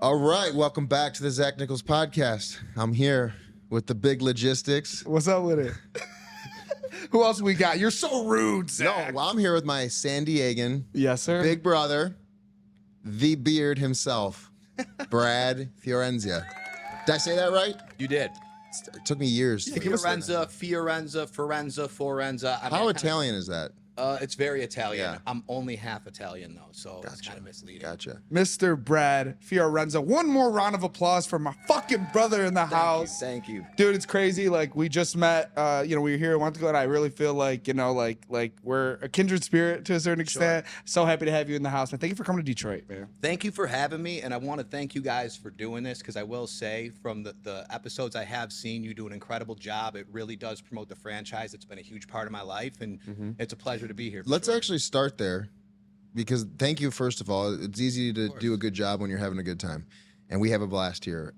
All right, welcome back to the Zach Nichols podcast. I'm here with the big logistics. What's up with it? Who else we got? You're so rude, Zach. No, well, I'm here with my San Diegan Yes, sir. big brother, the beard himself, Brad Fiorenza. Did I say that right? You did. It took me years. to figure this out. Forenza. How Italian is that? It's very Italian. Yeah. I'm only half Italian, though, so it's kind of misleading. Gotcha. Mr. Brad Fiorenza. One more round of applause for my fucking brother in the house. Thank you. Dude, it's crazy. Like, we just met, we were here a month ago, and I really feel like, like we're a kindred spirit to a certain extent. So happy to have you in the house, man. Thank you for coming to Detroit, man. Thank you for having me, and I want to thank you guys for doing this, because I will say, from the episodes I have seen, you do an incredible job. It really does promote the franchise. It's been a huge part of my life, and it's a pleasure to be here. Let's actually start there, because thank you, first of all. It's easy to do a good job when you're having a good time, and we have a blast here.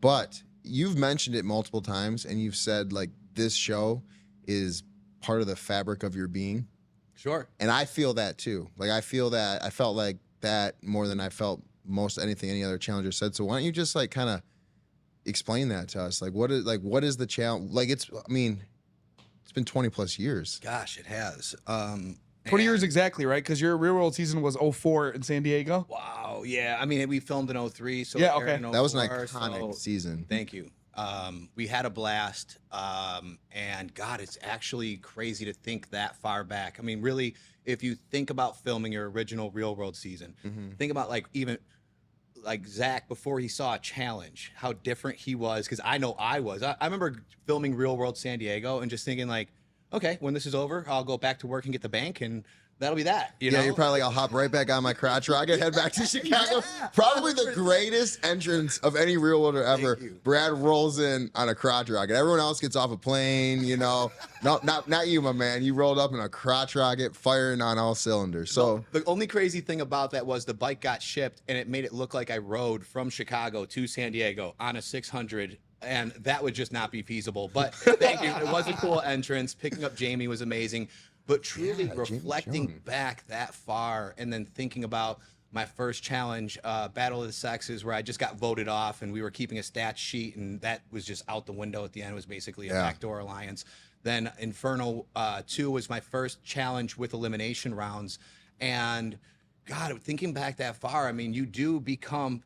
But you've mentioned it multiple times, and you've said, like, this show is part of the fabric of your being. Sure. And I feel that too. Like, I felt like that more than I felt most anything any other challenger said. So why don't you just, like, kind of explain that to us? Like, what is the challenge? Like, it's been 20 plus years. Gosh, it has. 20 years exactly, right? Because your real world season was 04 in San Diego. Wow. Yeah. I mean, we filmed in 03. So Yeah, it aired okay. in That was an 04, iconic so season. Thank you. We had a blast. And God, it's actually crazy to think that far back. I mean, really, if you think about filming your original real world season, think about like Zach before he saw a challenge, how different he was. Because I know I was. I remember filming Real World San Diego and just thinking, like, okay, when this is over, I'll go back to work and get the bank, and that'll be that. You know? You're probably like, I'll hop right back on my crotch rocket, head back to Chicago. Probably the greatest entrance of any real worlder ever. Brad rolls in on a crotch rocket. Everyone else gets off a plane, you know. No, not you, my man. You rolled up in a crotch rocket, firing on all cylinders. So the only crazy thing about that was the bike got shipped, and it made it look like I rode from Chicago to San Diego on a 600. And that would just not be feasible. But thank you. It was a cool entrance. Picking up Jamie was amazing. But truly reflecting back that far and then thinking about my first challenge, Battle of the Sexes, where I just got voted off and we were keeping a stats sheet, and that was just out the window at the end. It was basically a backdoor alliance. Then Inferno 2 was my first challenge with elimination rounds. And God, thinking back that far, I mean, you do become...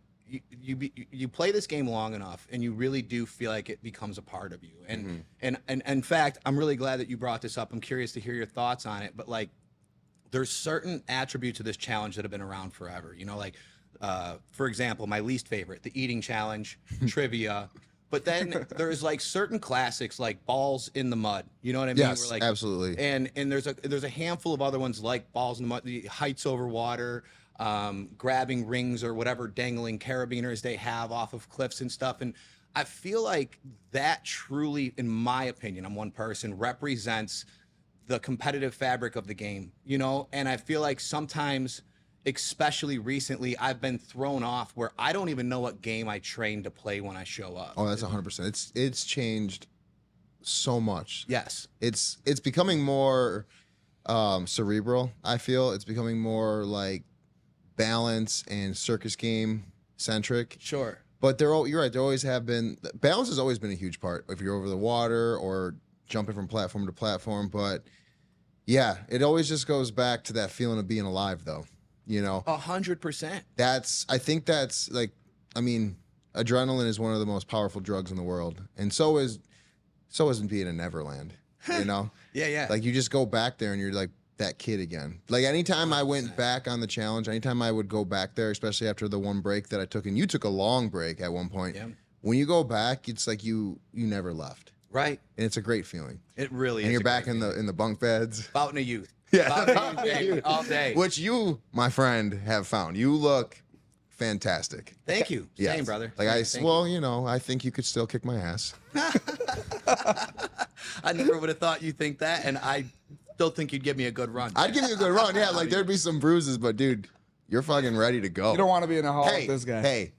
You play this game long enough, and you really do feel like it becomes a part of you. And and in fact, I'm really glad that you brought this up. I'm curious to hear your thoughts on it. But like, there's certain attributes of this challenge that have been around forever. You know, like for example, my least favorite, the eating challenge, trivia. But then there's like certain classics like balls in the mud. You know what I mean? yes, like, absolutely. And there's a handful of other ones like balls in the mud, the heights over water. Grabbing rings or whatever dangling carabiners they have off of cliffs and stuff. And I feel like that truly, in my opinion, I'm one person, represents the competitive fabric of the game, you know? And I feel like sometimes, especially recently, I've been thrown off where I don't even know what game I trained to play when I show up. Oh, that's 100%. It's changed so much. Yes. It's becoming more cerebral, I feel. It's becoming more like balance and circus game centric. Sure. But you're right, there always have been, balance has always been a huge part if you're over the water or jumping from platform to platform. But yeah, it always just goes back to that feeling of being alive, though. You know, 100%. I think that's like, I mean, adrenaline is one of the most powerful drugs in the world, and so is being in Neverland. You know, Yeah. like you just go back there and you're like that kid again. Like anytime I went back on the challenge, anytime I would go back there, especially after the one break that I took, and you took a long break at one point. Yeah. When you go back, it's like you never left. Right. And it's a great feeling. It really is. And you're back in the bunk beds. Fountain of youth. Yeah. Fountain of youth all day. Which you, my friend, have found. You look fantastic. Thank you. Yes. Same, brother. Like Thank you. you know, I think you could still kick my ass. I never would have thought you'd think that, and I still think you'd give me a good run. I'd give you a good run, yeah. Like there'd be some bruises, but dude, you're fucking ready to go. You don't want to be in a hall with this guy. Hey,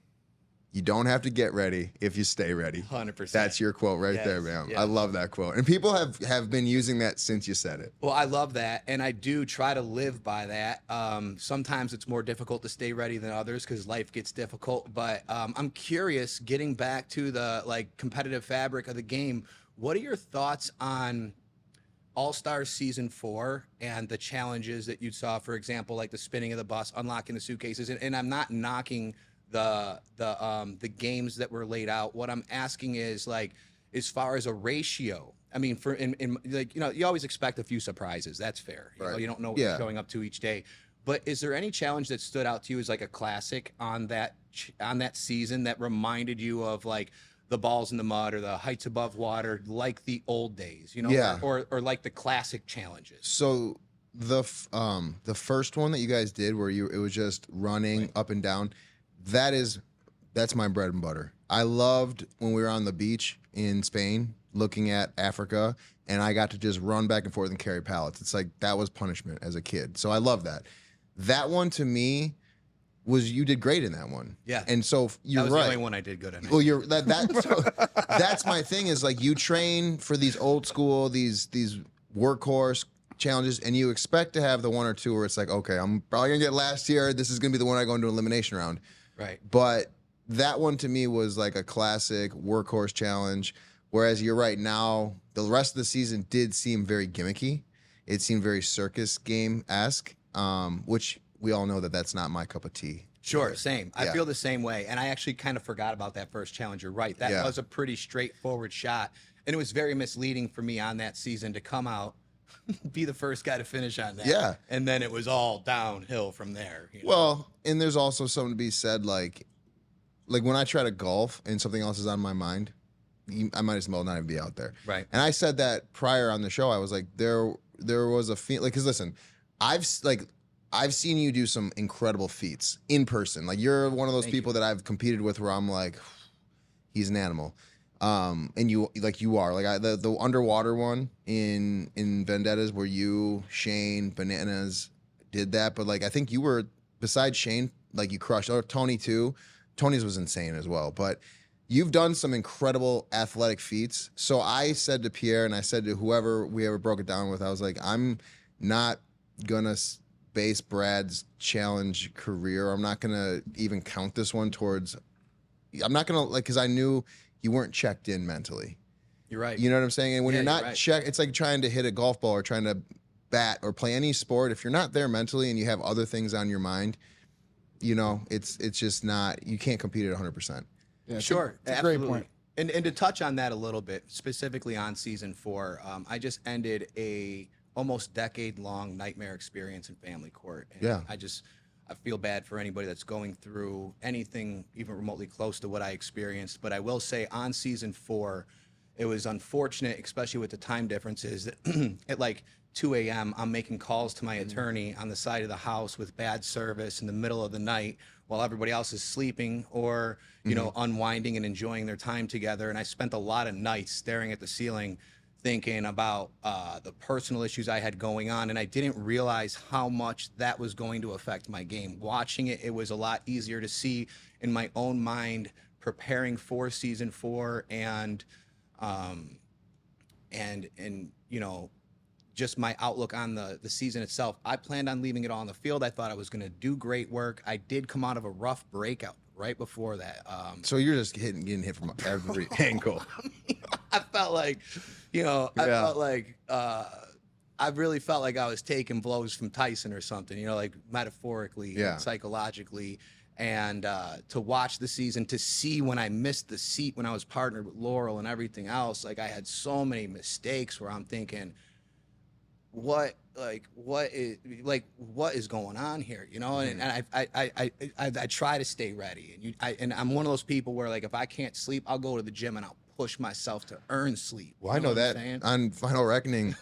You don't have to get ready if you stay ready. 100%. That's your quote right there, man. Yes. I love that quote. And people have been using that since you said it. Well, I love that, and I do try to live by that. Sometimes it's more difficult to stay ready than others because life gets difficult. But I'm curious, getting back to the like competitive fabric of the game, what are your thoughts on All-Star Season 4 and the challenges that you saw? For example, like the spinning of the bus, unlocking the suitcases, and I'm not knocking the games that were laid out. What I'm asking is, like, as far as a ratio, I mean, for in like, you know, you always expect a few surprises. That's fair. You know, you don't know what you're showing up to each day. But is there any challenge that stood out to you as like a classic on that season that reminded you of like the balls in the mud or the heights above water, like the old days, you know, or like the classic challenges? So the first one that you guys did where it was just running up and down, that's my bread and butter. I loved when we were on the beach in Spain looking at Africa and I got to just run back and forth and carry pallets. It's like that was punishment as a kid. So I love that. That one to me was, you did great in that one. Yeah. And so you're that was right. the only one I did good in. Well, that's my thing is like you train for these old school, these workhorse challenges, and you expect to have the one or two where it's like, okay, I'm probably gonna get last year. This is gonna be the one I go into elimination round. Right. But that one to me was like a classic workhorse challenge. Whereas you're right, now the rest of the season did seem very gimmicky. It seemed very circus game-esque, which we all know that that's not my cup of tea. Sure, same. I feel the same way. And I actually kind of forgot about that first challenge. You're right. That was a pretty straightforward shot. And it was very misleading for me on that season to come out, be the first guy to finish on that. Yeah. And then it was all downhill from there. You know? Well, and there's also something to be said, like when I try to golf and something else is on my mind, I might as well not even be out there. Right. And I said that prior on the show. I was like, there was a feat, like, because listen, I've seen you do some incredible feats in person. Like you're one of those people that I've competed with where I'm like, he's an animal. And you are like the underwater one in Vendettas where you, Shane, Bananas did that. But like I think you were, besides Shane, like you crushed. Or Tony too. Tony's was insane as well. But you've done some incredible athletic feats. So I said to Pierre and I said to whoever we ever broke it down with, I was like, I'm not gonna base Brad's challenge career. I'm not gonna even count this one towards. I'm not gonna because I knew you weren't checked in mentally. You're right. You know what I'm saying? And when you're not right. checked, it's like trying to hit a golf ball or trying to bat or play any sport. If you're not there mentally and you have other things on your mind, you know, it's just not. You can't compete at 100%. Yeah, Sure, it's a absolutely. great point. And to touch on that a little bit, specifically on season 4, I just ended a almost decade-long nightmare experience in family court. And I feel bad for anybody that's going through anything even remotely close to what I experienced. But I will say on season 4, it was unfortunate, especially with the time differences, that at like 2 a.m., I'm making calls to my attorney on the side of the house with bad service in the middle of the night while everybody else is sleeping or, you know, unwinding and enjoying their time together. And I spent a lot of nights staring at the ceiling thinking about the personal issues I had going on. And I didn't realize how much that was going to affect my game. Watching it, it was a lot easier to see in my own mind preparing for season 4 and you know, just my outlook on the season itself. I planned on leaving it all on the field. I thought I was going to do great work. I did come out of a rough breakout right before that. So you're just getting hit from every angle. I felt like, you know, I felt like I really felt like I was taking blows from Tyson or something, you know, like metaphorically and psychologically. And to watch the season, to see when I missed the seat when I was partnered with Laurel and everything else, like I had so many mistakes where I'm thinking, what is going on here, you know? And I try to stay ready, and I'm one of those people where like if I can't sleep, I'll go to the gym and I'll push myself to earn sleep. Well, I know that on Final Reckoning,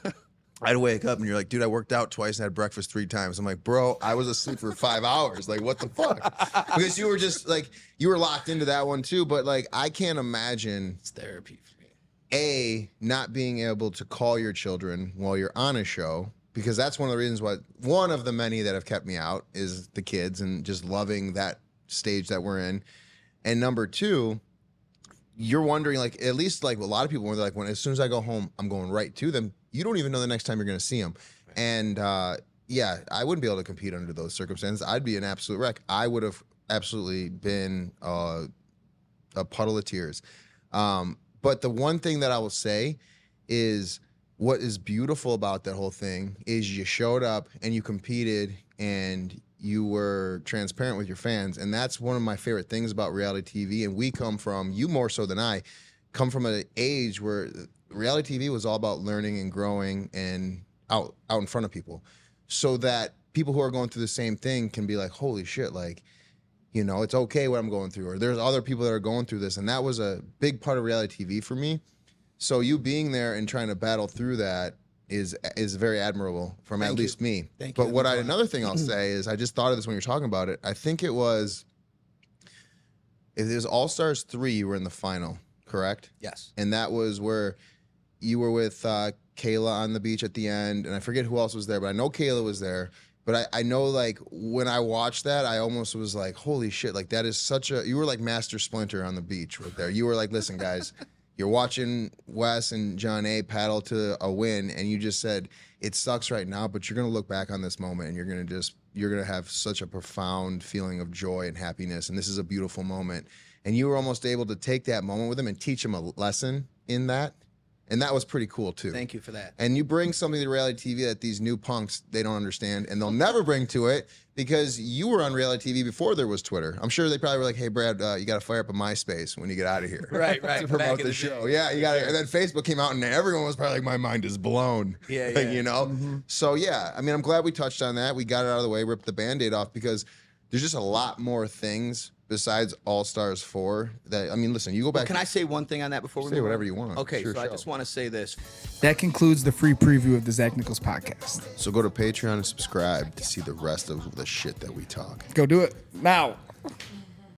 I'd wake up and you're like, dude, I worked out twice and had breakfast 3 times. I'm like, bro, I was asleep for 5 hours. Like, what the fuck? Because you were just like, you were locked into that one too. But like, I can't imagine It's therapy for me. Not being able to call your children while you're on a show, because that's one of the reasons why, one of the many that have kept me out is the kids and just loving that stage that we're in. And number two, you're wondering, like, at least like a lot of people were like, when as soon as I go home, I'm going right to them. You don't even know the next time you're going to see them. And yeah, I wouldn't be able to compete under those circumstances. I'd be an absolute wreck. I would have absolutely been a puddle of tears. But the one thing that I will say is what is beautiful about that whole thing is you showed up and you competed and you were transparent with your fans. And that's one of my favorite things about reality TV. And we come from, you more so than I, come from an age where reality TV was all about learning and growing and out in front of people, so that people who are going through the same thing can be like, holy shit, like, you know, it's okay what I'm going through, or there's other people that are going through this. And that was a big part of reality TV for me. So you being there and trying to battle through that is very admirable from at least me. Thank you. But another thing I'll say is, I just thought of this when you were talking about it. I think it was All Stars 3, you were in the final, correct? Yes. And that was where you were with Kayla on the beach at the end, and I forget who else was there, but I know Kayla was there. But I know, like, when I watched that, I almost was like, holy shit, like, that is such a, you were like Master Splinter on the beach right there. You were like, listen, guys, you're watching Wes and John A paddle to a win, and you just said, it sucks right now, but you're going to look back on this moment, and you're going to have such a profound feeling of joy and happiness, and this is a beautiful moment. And you were almost able to take that moment with them and teach them a lesson in that. And that was pretty cool too. Thank you for that. And you bring something to reality TV that these new punks, they don't understand, and they'll never bring to it, because you were on reality TV before there was Twitter. I'm sure they probably were like, hey, Brad, you got to fire up a MySpace when you get out of here. Right. To promote the show. Yeah, you got to. And then Facebook came out and everyone was probably like, my mind is blown. Yeah. You know? So yeah, I mean, I'm glad we touched on that. We got it out of the way, ripped the Band-Aid off, because there's just a lot more things besides All Stars 4 that, I mean, listen, you go back. Can I say one thing on that before we say move whatever on? you want? Okay, Sure, so I show. just want to say this. That concludes the free preview of the Zach Nichols podcast. So go to Patreon and subscribe to see the rest of the shit that we talk. Go do it now.